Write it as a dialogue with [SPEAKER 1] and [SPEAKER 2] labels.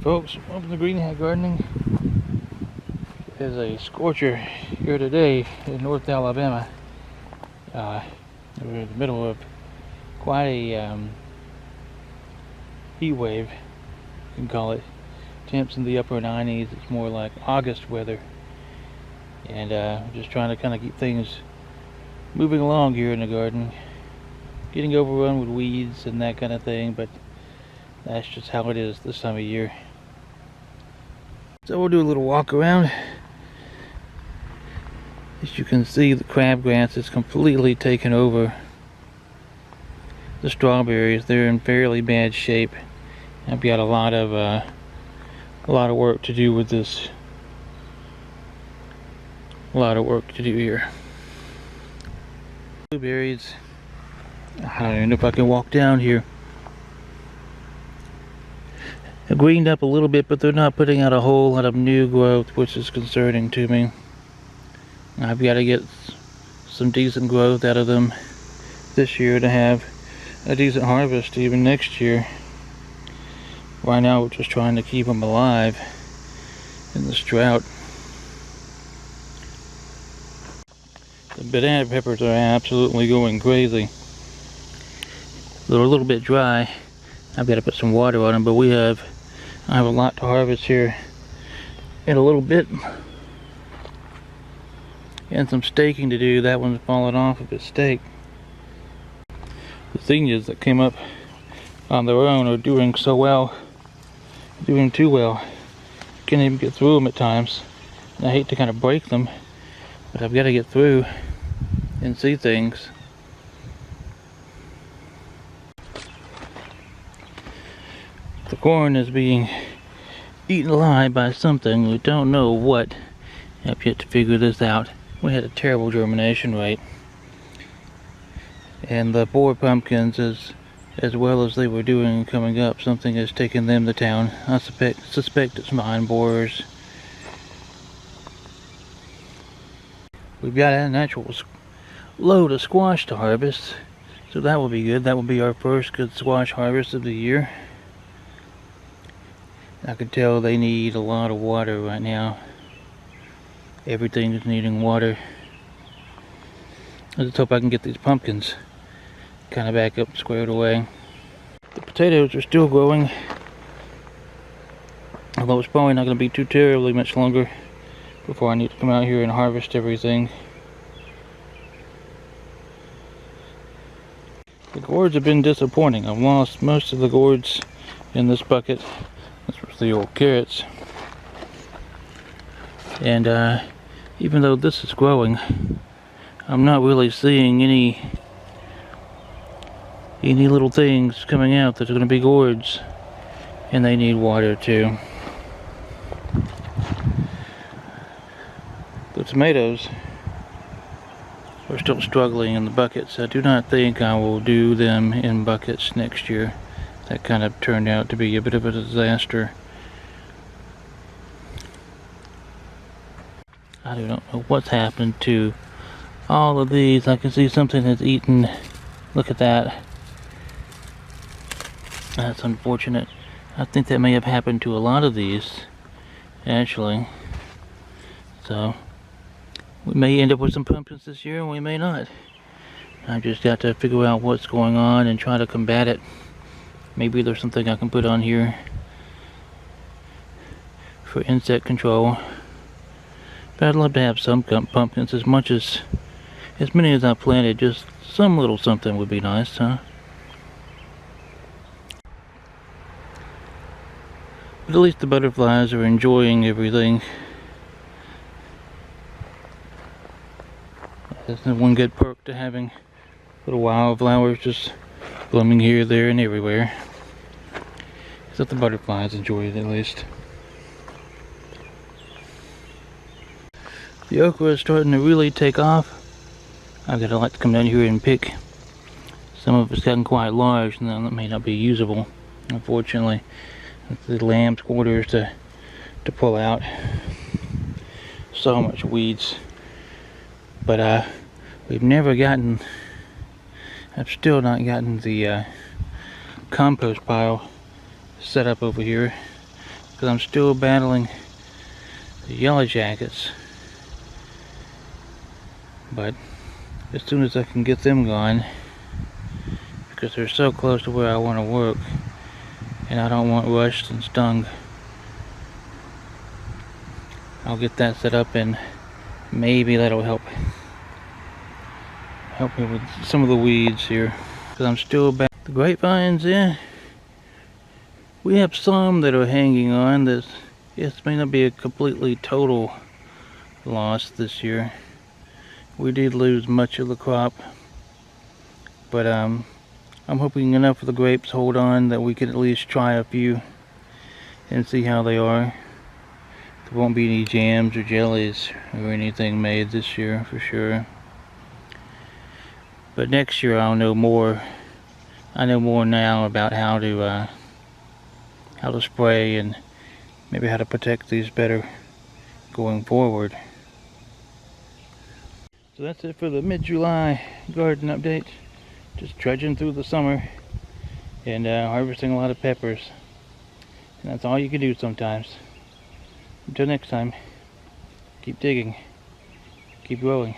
[SPEAKER 1] Folks, welcome to Green Hat Gardening. There's a scorcher here today in North Alabama. We're in the middle of quite a heat wave, you can call it. Temps in the upper 90s. It's more like August weather, and just trying to kind of keep things moving along here in the garden, getting overrun with weeds and that kind of thing, but that's just how it is this time of year. So we'll do a little walk around. As you can see, the crabgrass is completely taken over the strawberries. They're in fairly bad shape. I've got a lot of work to do with this. A lot of work to do here. Blueberries. I don't even know if I can walk down here. They're greened up a little bit, but they're not putting out a whole lot of new growth, which is concerning to me. I've got to get some decent growth out of them this year to have a decent harvest even next year. Right now we're just trying to keep them alive in this drought. The banana peppers are absolutely going crazy. They're a little bit dry. I've got to put some water on them, but I have a lot to harvest here in a little bit, and some staking to do. That one's fallen off of its stake. The zinnias that came up on their own are doing so well, doing too well. Can't even get through them at times. And I hate to kind of break them, but I've got to get through and see things. The corn is being eaten alive by something. We don't know what. I've yet to figure this out. We had a terrible germination rate, and the boar pumpkins, as well as they were doing coming up, something has taken them to town. I suspect it's vine borers. We've got a natural load of squash to harvest, so that will be good. That will be our first good squash harvest of the year. I can tell they need a lot of water right now. Everything is needing water. I just hope I can get these pumpkins kind of back up, squared away. The potatoes are still growing, although it's probably not going to be too terribly much longer before I need to come out here and harvest everything. The gourds have been disappointing. I've lost most of the gourds in this bucket. This was the old carrots. And even though this is growing, I'm not really seeing any little things coming out that are going to be gourds. And they need water too. The tomatoes are still struggling in the buckets. I do not think I will do them in buckets next year. That kind of turned out to be a bit of a disaster. I do not know what's happened to all of these. I can see something has eaten. Look at that. That's unfortunate. I think that may have happened to a lot of these, actually. So we may end up with some pumpkins this year, and we may not. I've just got to figure out what's going on and try to combat it. Maybe there's something I can put on here for insect control. But I'd love to have some pumpkins, as many as I planted. Just some little something would be nice, huh? But at least the butterflies are enjoying everything. That's one good perk to having little wildflowers just blooming here, there, and everywhere. So the butterflies enjoy it, at least. The okra is starting to really take off. I've got to like to come down here and pick. Some of it's gotten quite large, and that may not be usable, unfortunately. The lamb's quarters to pull out. So much weeds. But we've never gotten. I've still not gotten the compost pile set up over here. because I'm still battling the yellow jackets. But as soon as I can get them gone, because they're so close to where I want to work, and I don't want rushed and stung, I'll get that set up, and maybe that'll help me with some of the weeds here, because I'm still back. The grapevines, yeah, we have some that are hanging on. This may not be a completely total loss this year. We did lose much of the crop, but I'm hoping enough of the grapes hold on that we can at least try a few and see how they are. There won't be any jams or jellies or anything made this year for sure. But next year I'll know more. I know more now about how to spray and maybe how to protect these better going forward. So that's it for the mid-July garden update. Just trudging through the summer and harvesting a lot of peppers. And that's all you can do sometimes. Until next time, keep digging, keep growing.